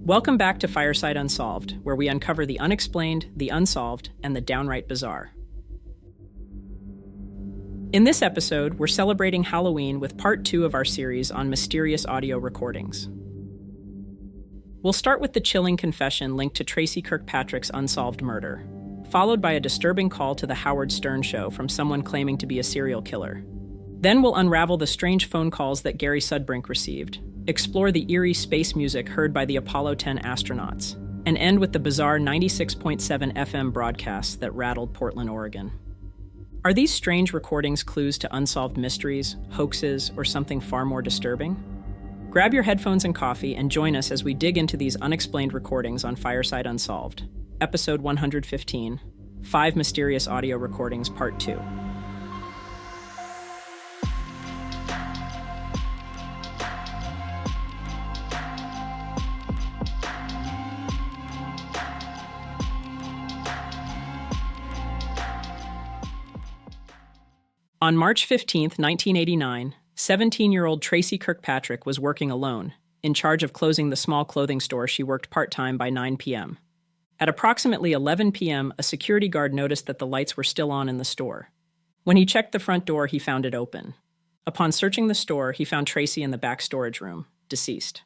Welcome back to Fireside Unsolved, where we uncover the unexplained, the unsolved, and the downright bizarre. In this episode, we're celebrating Halloween with part 2 of our series on mysterious audio recordings. We'll start with the chilling confession linked to Tracey Kirkpatrick's unsolved murder, followed by a disturbing call to the Howard Stern show from someone claiming to be a serial killer. Then we'll unravel the strange phone calls that Gary Sudbrink received, explore the eerie space music heard by the Apollo 10 astronauts, and end with the bizarre 96.7 FM broadcast that rattled Portland, Oregon. Are these strange recordings clues to unsolved mysteries, hoaxes, or something far more disturbing? Grab your headphones and coffee and join us as we dig into these unexplained recordings on Fireside Unsolved, Episode 115, 5 Mysterious Audio Recordings, Part 2. On March 15, 1989, 17-year-old Tracey Kirkpatrick was working alone, in charge of closing the small clothing store she worked part-time by 9 p.m. At approximately 11 p.m., a security guard noticed that the lights were still on in the store. When he checked the front door, he found it open. Upon searching the store, he found Tracey in the back storage room, deceased.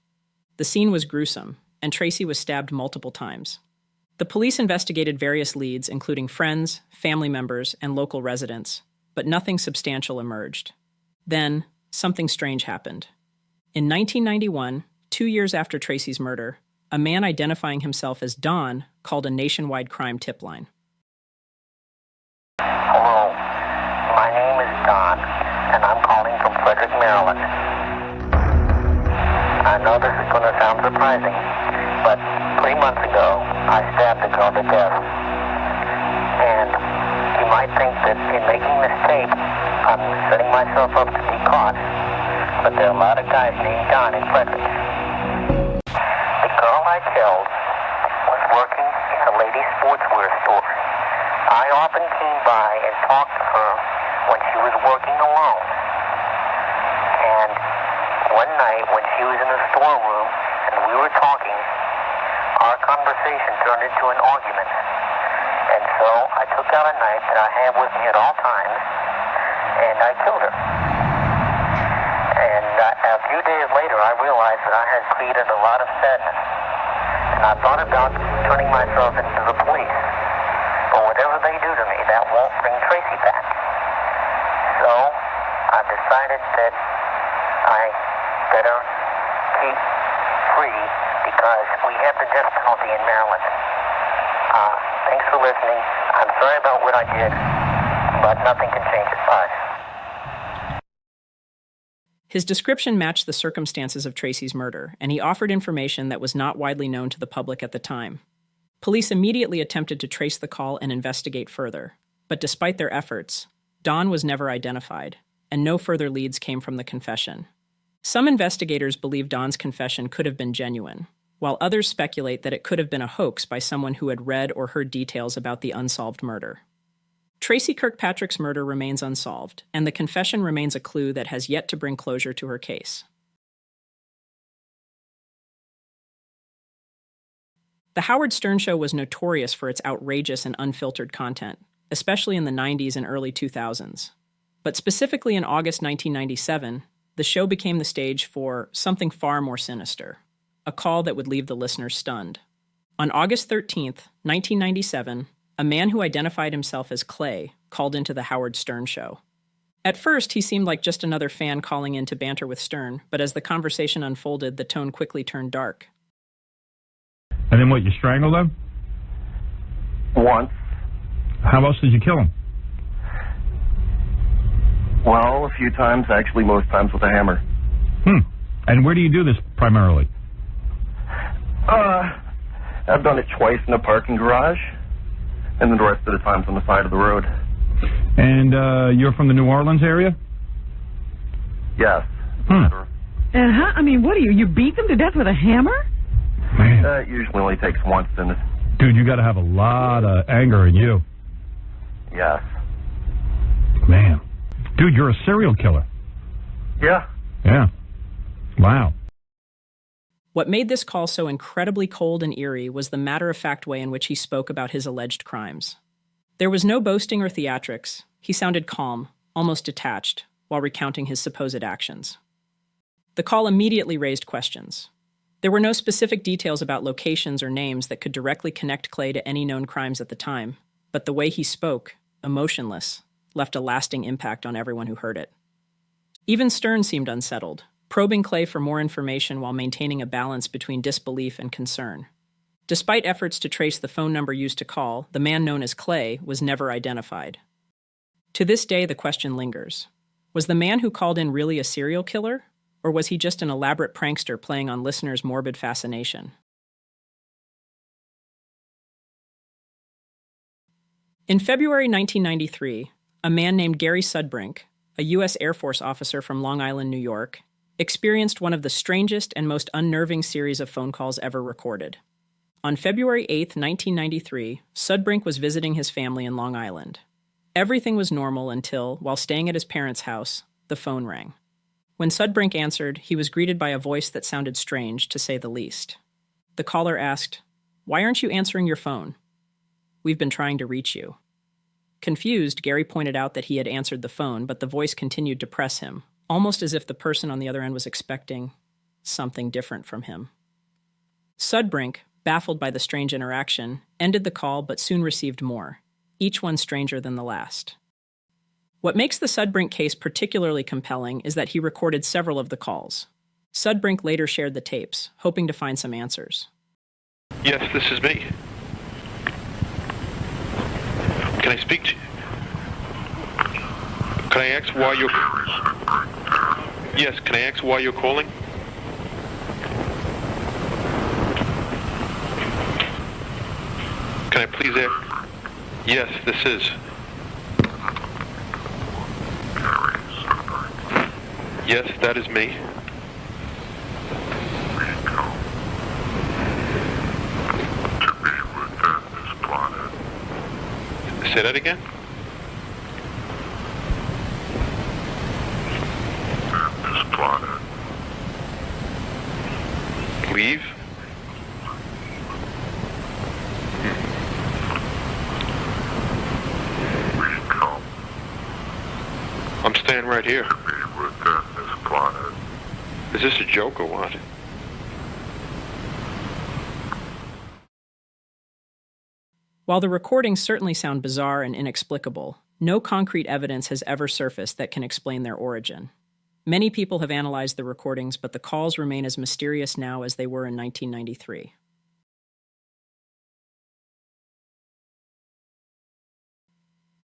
The scene was gruesome, and Tracey was stabbed multiple times. The police investigated various leads, including friends, family members, and local residents, but nothing substantial emerged. Then, something strange happened. In 1991, 2 years after Tracey's murder, a man identifying himself as Don called a nationwide crime tip line. Hello, my name is Don, and I'm calling from Frederick, Maryland. I know this is going to sound surprising, but 3 months ago, I stabbed a girl to death. And you might think that in making this tape, I'm setting myself up to be caught, but there are a lot of guys named Don in Frederick. The girl I killed was working in a ladies' sportswear store. I often came by and talked to her when she was working alone. And one night when she was in the storeroom and we were talking, our conversation turned into an argument. And so I took out a knife that I have with me at all times, and I killed her. And a few days later, I realized that I had created a lot of sadness. And I thought about turning myself into the police. But whatever they do to me, that won't bring Tracey back. So I decided that I better keep free because we have the death penalty in Maryland. Thanks for listening. I'm sorry about what I did, but nothing can change it. Bye. His description matched the circumstances of Tracey's murder, and he offered information that was not widely known to the public at the time. Police immediately attempted to trace the call and investigate further, but despite their efforts, Don was never identified, and no further leads came from the confession. Some investigators believe Don's confession could have been genuine, while others speculate that it could have been a hoax by someone who had read or heard details about the unsolved murder. Tracey Kirkpatrick's murder remains unsolved, and the confession remains a clue that has yet to bring closure to her case. The Howard Stern show was notorious for its outrageous and unfiltered content, especially in the 90s and early 2000s. But specifically in August 1997, the show became the stage for something far more sinister. A call that would leave the listeners stunned. On August 13th, 1997, a man who identified himself as Clay called into the Howard Stern show. At first, he seemed like just another fan calling in to banter with Stern, but as the conversation unfolded, the tone quickly turned dark. And then what, you strangled him? Once. How else did you kill him? Well, a few times, actually most times with a hammer. And where do you do this primarily? I've done it twice in a parking garage, and then the rest of the times on the side of the road. And you're from the New Orleans area? Yes. And how, what do you beat them to death with a hammer? Man. It usually only takes once, and Dude, you got to have a lot of anger in you. yes. Man. Dude, you're a serial killer. Yeah. Yeah. Wow. What made this call so incredibly cold and eerie was the matter-of-fact way in which he spoke about his alleged crimes. There was no boasting or theatrics. He sounded calm, almost detached, while recounting his supposed actions. The call immediately raised questions. There were no specific details about locations or names that could directly connect Clay to any known crimes at the time, but the way he spoke, emotionless, left a lasting impact on everyone who heard it. Even Stern seemed unsettled, probing Clay for more information while maintaining a balance between disbelief and concern. Despite efforts to trace the phone number used to call, the man known as Clay was never identified. To this day, the question lingers. Was the man who called in really a serial killer? Or was he just an elaborate prankster playing on listeners' morbid fascination? In February 1993, a man named Gary Sudbrink, a U.S. Air Force officer from Long Island, New York, experienced one of the strangest and most unnerving series of phone calls ever recorded. On February 8, 1993, Sudbrink was visiting his family in Long Island. Everything was normal until, while staying at his parents' house, the phone rang. When Sudbrink answered, he was greeted by a voice that sounded strange, to say the least. The caller asked, "Why aren't you answering your phone? We've been trying to reach you." Confused, Gary pointed out that he had answered the phone, but the voice continued to press him, almost as if the person on the other end was expecting something different from him. Sudbrink, baffled by the strange interaction, ended the call but soon received more, each one stranger than the last. What makes the Sudbrink case particularly compelling is that he recorded several of the calls. Sudbrink later shared the tapes, hoping to find some answers. Yes, this is me. Can I speak to you? Can I ask why you're... Yes, can I ask why you're calling? Can I please ask? Yes, this is. Yes, that is me. Say that again? This planet. Leave? We come. I'm staying right here. To be within this planet. Is this a joke or what? While the recordings certainly sound bizarre and inexplicable, no concrete evidence has ever surfaced that can explain their origin. Many people have analyzed the recordings, but the calls remain as mysterious now as they were in 1993.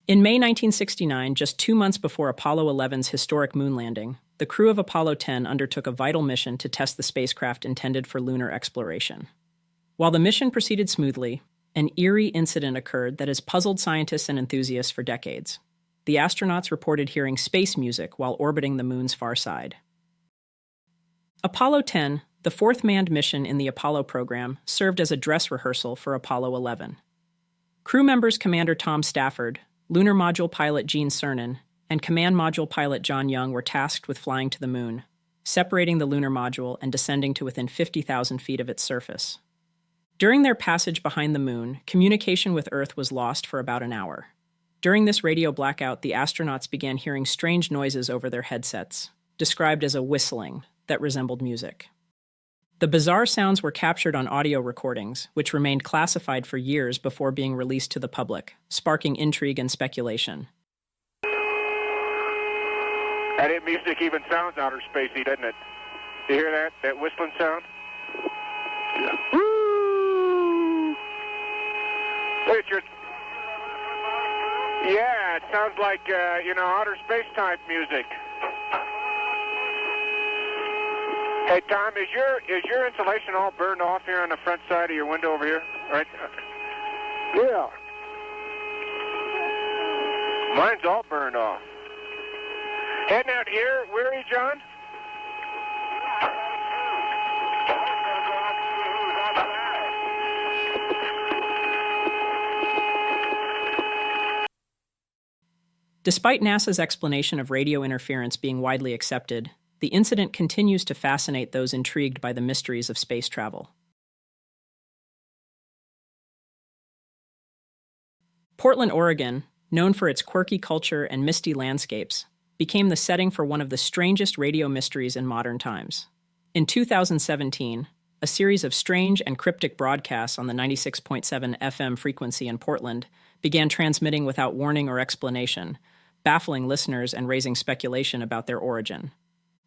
In May 1969, just 2 months before Apollo 11's historic moon landing, the crew of Apollo 10 undertook a vital mission to test the spacecraft intended for lunar exploration. While the mission proceeded smoothly, an eerie incident occurred that has puzzled scientists and enthusiasts for decades. The astronauts reported hearing space music while orbiting the moon's far side. Apollo 10, the fourth manned mission in the Apollo program, served as a dress rehearsal for Apollo 11. Crew members Commander Tom Stafford, Lunar Module pilot Gene Cernan, and Command Module pilot John Young were tasked with flying to the moon, separating the lunar module and descending to within 50,000 feet of its surface. During their passage behind the moon, communication with Earth was lost for about an hour. During this radio blackout, the astronauts began hearing strange noises over their headsets, described as a whistling that resembled music. The bizarre sounds were captured on audio recordings, which remained classified for years before being released to the public, sparking intrigue and speculation. That music even sounds outer spacey, doesn't it? You hear that? That whistling sound? Yeah. Look at your... Yeah, it sounds like, outer space type music. Hey, Tom, is your insulation all burned off here on the front side of your window over here? Right? Yeah. Mine's all burned off. Heading out here, where are you, John? Despite NASA's explanation of radio interference being widely accepted, the incident continues to fascinate those intrigued by the mysteries of space travel. Portland, Oregon, known for its quirky culture and misty landscapes, became the setting for one of the strangest radio mysteries in modern times. In 2017, a series of strange and cryptic broadcasts on the 96.7 FM frequency in Portland began transmitting without warning or explanation, baffling listeners and raising speculation about their origin.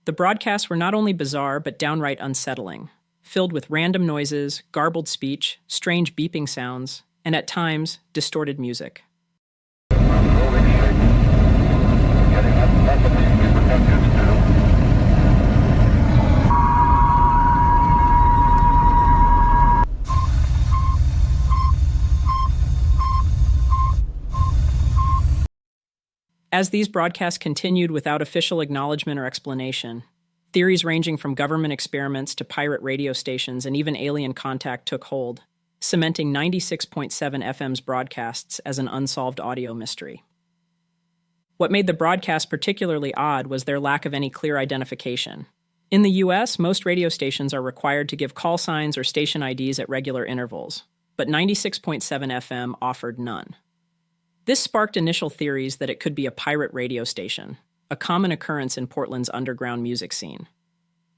The broadcasts were not only bizarre but downright unsettling, filled with random noises, garbled speech, strange beeping sounds, and at times, distorted music. As these broadcasts continued without official acknowledgement or explanation, theories ranging from government experiments to pirate radio stations and even alien contact took hold, cementing 96.7 FM's broadcasts as an unsolved audio mystery. What made the broadcast particularly odd was their lack of any clear identification. In the U.S., most radio stations are required to give call signs or station IDs at regular intervals, but 96.7 FM offered none. This sparked initial theories that it could be a pirate radio station, a common occurrence in Portland's underground music scene.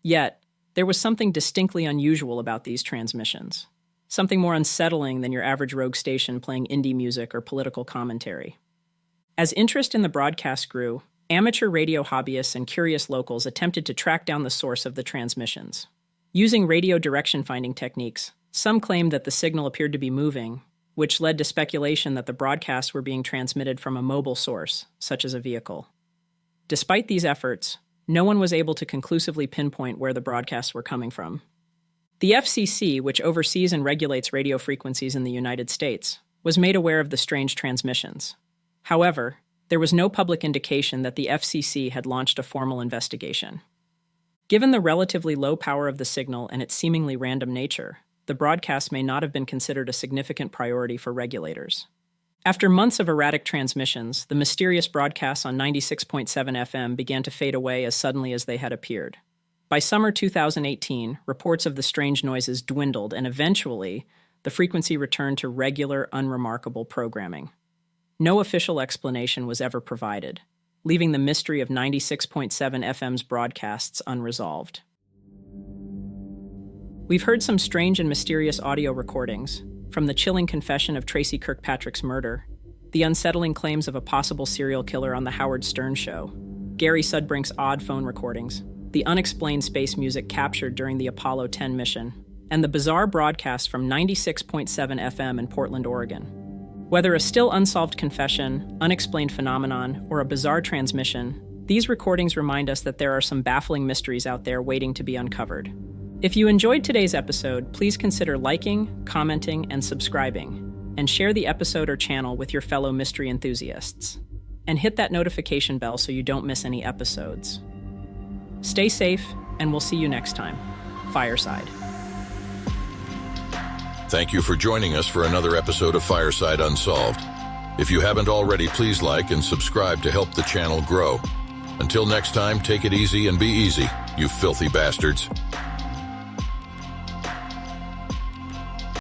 Yet, there was something distinctly unusual about these transmissions, something more unsettling than your average rogue station playing indie music or political commentary. As interest in the broadcast grew, amateur radio hobbyists and curious locals attempted to track down the source of the transmissions. Using radio direction-finding techniques, some claimed that the signal appeared to be moving, which led to speculation that the broadcasts were being transmitted from a mobile source, such as a vehicle. Despite these efforts, no one was able to conclusively pinpoint where the broadcasts were coming from. The FCC, which oversees and regulates radio frequencies in the United States, was made aware of the strange transmissions. However, there was no public indication that the FCC had launched a formal investigation. Given the relatively low power of the signal and its seemingly random nature, the broadcast may not have been considered a significant priority for regulators. After months of erratic transmissions, the mysterious broadcasts on 96.7 FM began to fade away as suddenly as they had appeared. By summer 2018, reports of the strange noises dwindled, and eventually, the frequency returned to regular, unremarkable programming. No official explanation was ever provided, leaving the mystery of 96.7 FM's broadcasts unresolved. We've heard some strange and mysterious audio recordings, from the chilling confession of Tracey Kirkpatrick's murder, the unsettling claims of a possible serial killer on The Howard Stern Show, Gary Sudbrink's odd phone recordings, the unexplained space music captured during the Apollo 10 mission, and the bizarre broadcast from 96.7 FM in Portland, Oregon. Whether a still unsolved confession, unexplained phenomenon, or a bizarre transmission, these recordings remind us that there are some baffling mysteries out there waiting to be uncovered. If you enjoyed today's episode, please consider liking, commenting, and subscribing, and share the episode or channel with your fellow mystery enthusiasts. And hit that notification bell so you don't miss any episodes. Stay safe, and we'll see you next time. Fireside. Thank you for joining us for another episode of Fireside Unsolved. If you haven't already, please like and subscribe to help the channel grow. Until next time, take it easy and be easy, you filthy bastards.